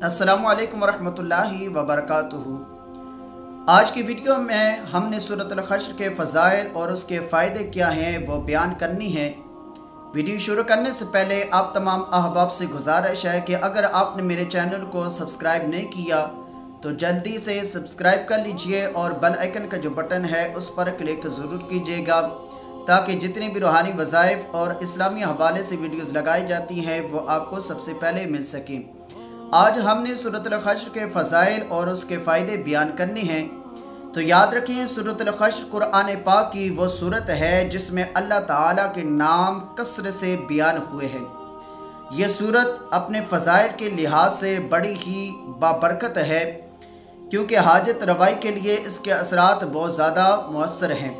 अस्सलामु अलैकुम वरहमतुल्लाहि वबरकातुहू। आज की वीडियो में हमने सूरत अल-हश्र के फ़ज़ाइल और उसके फ़ायदे क्या हैं वो बयान करनी है। वीडियो शुरू करने से पहले आप तमाम अहबाब से गुजारिश है कि अगर आपने मेरे चैनल को सब्सक्राइब नहीं किया तो जल्दी से सब्सक्राइब कर लीजिए और बेल आइकन का जो बटन है उस पर क्लिक ज़रूर कीजिएगा ताकि जितनी भी रूहानी वज़ाइफ और इस्लामी हवाले से वीडियोज़ लगाई जाती हैं वो आपको सबसे पहले मिल सकें। आज हमने सूरत अल-हश्र के फ़ज़ाइल और उसके फ़ायदे बयान करने हैं। तो याद रखें, सूरत अल-हश्र कुरान पाक की वो सूरत है जिसमें अल्लाह ताला के नाम कसरत से बयान हुए हैं। ये सूरत अपने फ़ज़ाइल के लिहाज से बड़ी ही बाबरकत है क्योंकि हाजत रवाई के लिए इसके असरात बहुत ज़्यादा मुअस्सर हैं।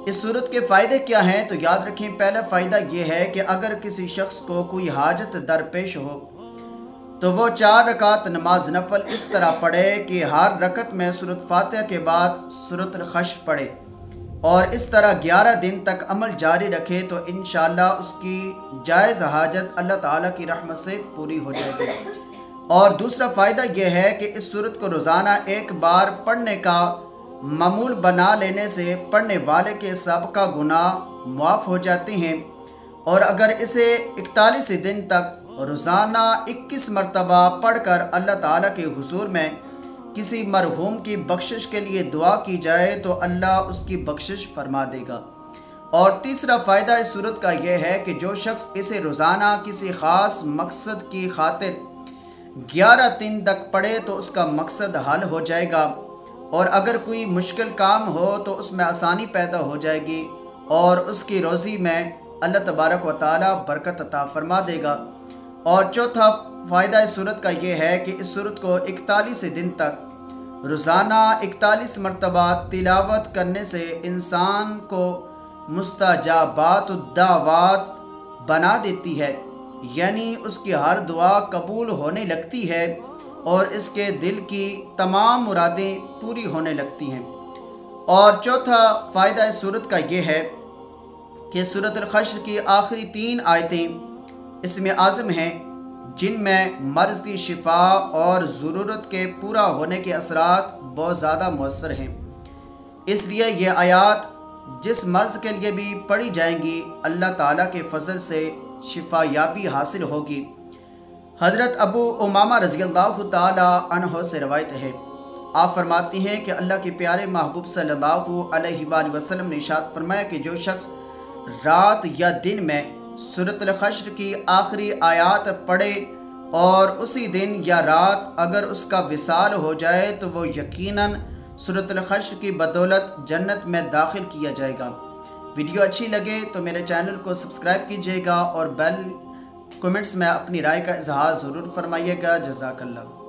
इस सूरत के फ़ायदे क्या हैं? तो याद रखें, पहला फ़ायदा ये है कि अगर किसी शख्स को कोई हाजत दरपेश हो तो वो 4 रकात नमाज नफल इस तरह पढ़े कि हर रकत में सूरत फातिहा के बाद सूरत अल-हश्र पढ़े और इस तरह 11 दिन तक अमल जारी रखे तो इंशाअल्लाह उसकी जायज़ हाजत अल्लाह ताला की रहमत से पूरी हो जाएगी। और दूसरा फ़ायदा यह है कि इस सूरत को रोज़ाना एक बार पढ़ने का मामूल बना लेने से पढ़ने वाले के सबका गुनाह मुआफ़ हो जाते हैं। और अगर इसे 41 दिन तक रोज़ाना 21 मरतबा पढ़कर अल्लाह ताला के हुज़ूर में किसी मरहूम की बख्शिश के लिए दुआ की जाए तो अल्लाह उसकी बख्शिश फरमा देगा। और तीसरा फ़ायदा इस सूरत का यह है कि जो शख्स इसे रोज़ाना किसी ख़ास मकसद की खातिर 11 दिन तक पढ़े तो उसका मकसद हल हो जाएगा और अगर कोई मुश्किल काम हो तो उसमें आसानी पैदा हो जाएगी और उसकी रोज़ी में अल्लाह तबारक व तआला बरकत अता फरमा देगा। और चौथा फ़ायदा इस सूरत का ये है कि इस सूरत को 41 दिन तक रोज़ाना 41 मरतबा तिलावत करने से इंसान को मुस्तजाबात दावात बना देती है, यानी उसकी हर दुआ कबूल होने लगती है और इसके दिल की तमाम मुरादें पूरी होने लगती हैं। और चौथा फ़ायदा इस सूरत का ये है कि सूरत अल-हश्र की आखिरी 3 आयतें इसमें आज़म हैं जिनमें मर्ज़ की शिफा और ज़रूरत के पूरा होने के असरात बहुत ज़्यादा मुअस्सर हैं। इसलिए ये आयात जिस मर्ज़ के लिए भी पढ़ी जाएंगी अल्लाह ताला के फ़ज़ल से शिफा याबी हासिल होगी। हज़रत अबू उमामा रज़ियल्लाहु ताला अन्हु से रवायत है, आप फरमाती हैं कि अल्लाह के प्यारे महबूब सल्लल्लाहु अलैहि वसल्लम ने इरशाद फरमाया कि जो शख्स रात या दिन में सूरत अल-हश्र की आखिरी आयत पढ़े और उसी दिन या रात अगर उसका विसाल हो जाए तो वो यकीनन सूरत अल-हश्र की बदौलत जन्नत में दाखिल किया जाएगा। वीडियो अच्छी लगे तो मेरे चैनल को सब्सक्राइब कीजिएगा और बेल कमेंट्स में अपनी राय का इजहार ज़रूर फरमाइएगा। जज़ाकल्लाह।